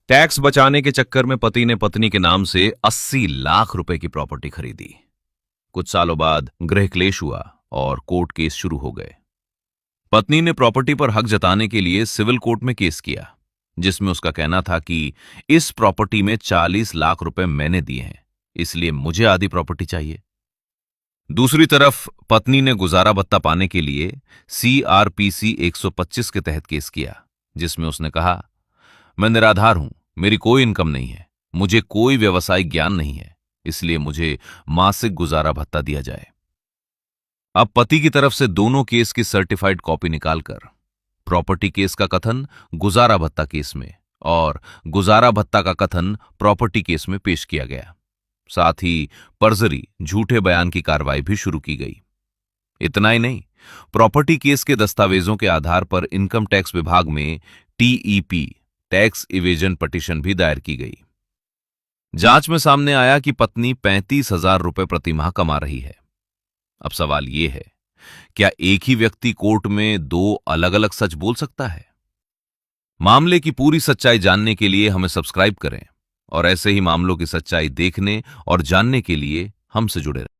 Tax बचाने के चक्कर में पति ने पत्नी के नाम से 80 लाख रुपए की प्रॉपर्टी खरीदी। कुछ सालों बाद गृह क्लेश हुआ और कोर्ट केस शुरू हो गए। पत्नी ने प्रॉपर्टी पर हक जताने के लिए सिविल कोर्ट में केस किया, जिसमें उसका कहना था कि इस प्रॉपर्टी में 40 लाख रुपए मैंने दिए हैं, इसलिए मुझे आधी प्रॉपर्टी चाहिए। दूसरी तरफ पत्नी ने गुजारा भत्ता पाने के लिए CRPC 125 के तहत केस किया, जिसमें उसने कहा, मैं निराधार हूं, मेरी कोई इनकम नहीं है, मुझे कोई व्यवसायिक ज्ञान नहीं है, इसलिए मुझे मासिक गुजारा भत्ता दिया जाए। अब पति की तरफ से दोनों केस की सर्टिफाइड कॉपी निकालकर प्रॉपर्टी केस का कथन गुजारा भत्ता केस में और गुजारा भत्ता का कथन प्रॉपर्टी केस में पेश किया गया। साथ ही फर्जरी झूठे बयान की कार्रवाई भी शुरू की गई। इतना ही नहीं, प्रॉपर्टी केस के दस्तावेजों के आधार पर इनकम टैक्स विभाग में TEP टैक्स इवेजन पिटीशन भी दायर की गई। जांच में सामने आया कि पत्नी 35,000 रुपए प्रतिमाह कमा रही है। अब सवाल यह है, क्या एक ही व्यक्ति कोर्ट में दो अलग अलग सच बोल सकता है? मामले की पूरी सच्चाई जानने के लिए हमें सब्सक्राइब करें और ऐसे ही मामलों की सच्चाई देखने और जानने के लिए हमसे जुड़े रहें।